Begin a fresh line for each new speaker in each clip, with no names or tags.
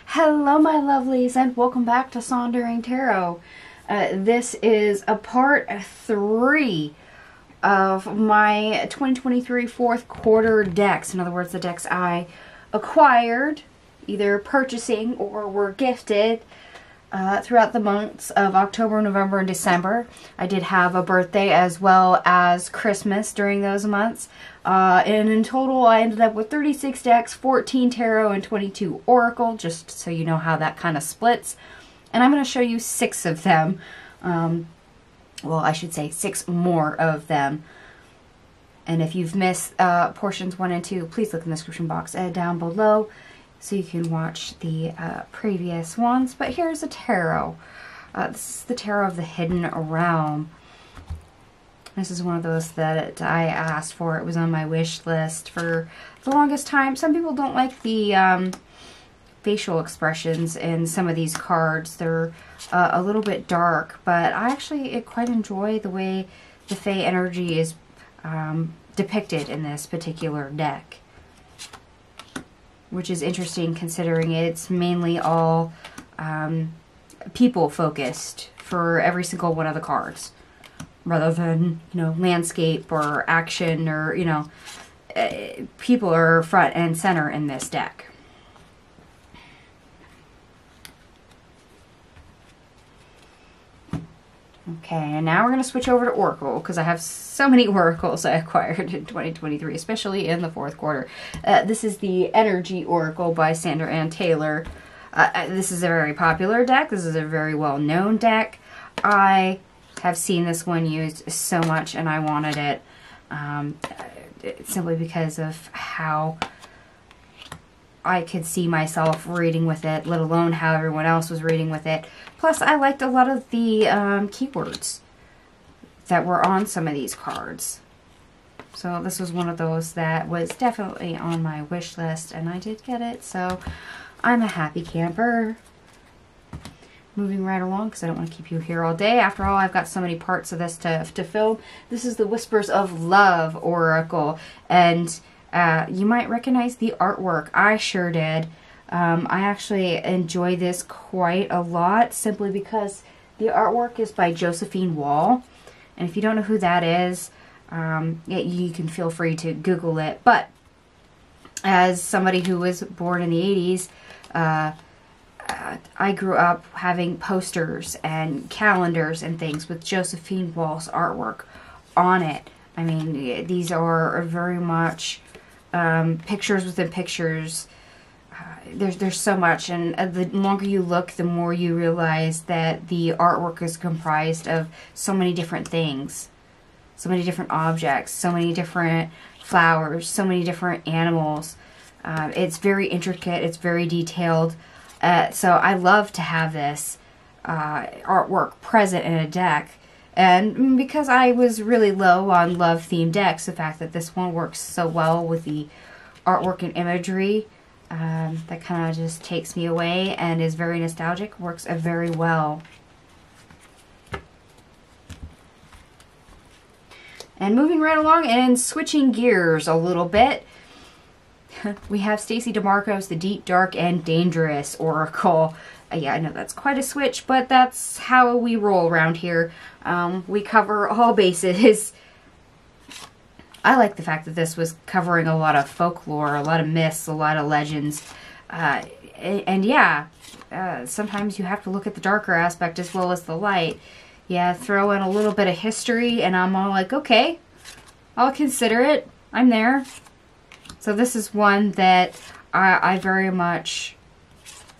Hello my lovelies and welcome back to Sondering Tarot. This is a part 3 of my 2023 fourth quarter decks. In other words, the decks I acquired, either purchasing or were gifted throughout the months of October, November, and December. I did have a birthday as well as Christmas during those months. And in total, I ended up with 36 decks, 14 tarot, and 22 oracle, just so you know how that kind of splits. And I'm going to show you 6 of them. Well, I should say 6 more of them. And if you've missed portions 1 and 2, please look in the description box down below so you can watch the previous ones. But here's a tarot. This is the Tarot of the Hidden Realm. This is one of those that I asked for. It was on my wish list for the longest time. Some people don't like the facial expressions in some of these cards. They're a little bit dark, but I actually quite enjoy the way the Fae energy is depicted in this particular deck, which is interesting considering it's mainly all people focused for every single one of the cards, rather than, you know, landscape or action or, you know, people are front and center in this deck. Okay, and now we're going to switch over to Oracle, because I have so many Oracles I acquired in 2023, especially in the fourth quarter. This is the Energy Oracle by Sandra Ann Taylor. This is a very popular deck. This is a very well-known deck. I have seen this one used so much, and I wanted it simply because of how I could see myself reading with it, let alone how everyone else was reading with it. Plus, I liked a lot of the keywords that were on some of these cards. So this was one of those that was definitely on my wish list, and I did get it, so I'm a happy camper. Moving right along, because I don't want to keep you here all day. After all, I've got so many parts of this to film. This is the Whispers of Love Oracle, and you might recognize the artwork. I sure did. I actually enjoy this quite a lot, simply because the artwork is by Josephine Wall. And if you don't know who that is, you can feel free to Google it. But as somebody who was born in the 80s, I grew up having posters and calendars and things with Josephine Wall's artwork on it. I mean, these are very much pictures within pictures. There's so much, and the longer you look, the more you realize that the artwork is comprised of so many different things, so many different objects, so many different flowers, so many different animals. It's very intricate, it's very detailed. So I love to have this artwork present in a deck. And because I was really low on love-themed decks, the fact that this one works so well with the artwork and imagery, that kind of just takes me away and is very nostalgic, works very well. And moving right along and switching gears a little bit, we have Stacey DeMarco's The Deep, Dark, and Dangerous Oracle. Yeah, I know that's quite a switch, but that's how we roll around here. We cover all bases. I like the fact that this was covering a lot of folklore, a lot of myths, a lot of legends. And yeah, sometimes you have to look at the darker aspect as well as the light. Yeah, throw in a little bit of history, and I'm all like, okay, I'll consider it. I'm there. So this is one that I very much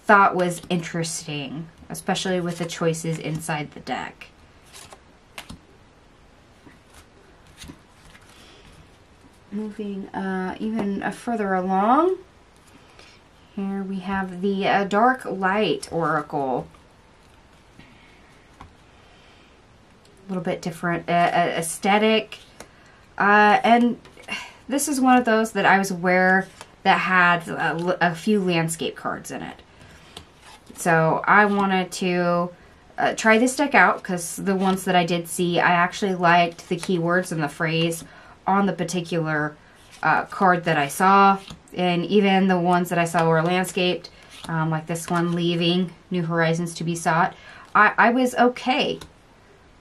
thought was interesting, especially with the choices inside the deck. Moving even further along, here we have the Dark Light Oracle. A little bit different aesthetic, and this is one of those that I was aware that had a few landscape cards in it. So I wanted to try this deck out, because the ones that I did see, I actually liked the keywords and the phrase on the particular card that I saw. And even the ones that I saw were landscaped, like this one, Leaving New Horizons to be Sought. I was okay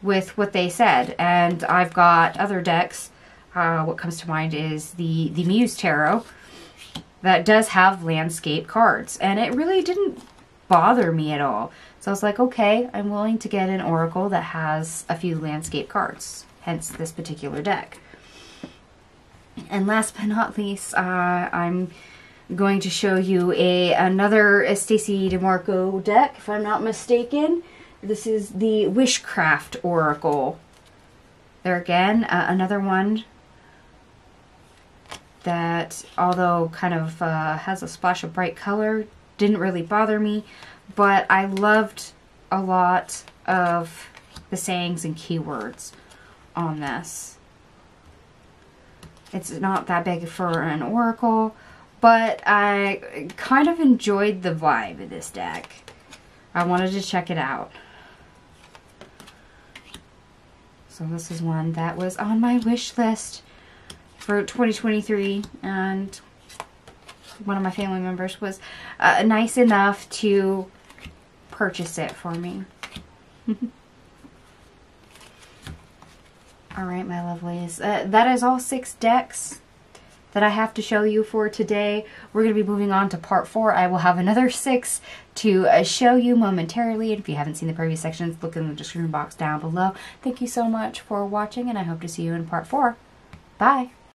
with what they said, and I've got other decks. What comes to mind is the Muse Tarot that does have landscape cards, and it really didn't bother me at all. So I was like, okay, I'm willing to get an Oracle that has a few landscape cards, hence this particular deck. And last but not least, I'm going to show you another Stacey DeMarco deck, if I'm not mistaken. This is the Wishcraft Oracle. There again, another one that, although kind of has a splash of bright color, didn't really bother me, but I loved a lot of the sayings and keywords on this. It's not that big for an Oracle, but I kind of enjoyed the vibe of this deck. I wanted to check it out. So this is one that was on my wish list for 2023, and one of my family members was nice enough to purchase it for me. Alright, my lovelies. That is all 6 decks that I have to show you for today. We're going to be moving on to part 4. I will have another 6 to show you momentarily. And if you haven't seen the previous sections, look in the description box down below. Thank you so much for watching, and I hope to see you in part 4. Bye!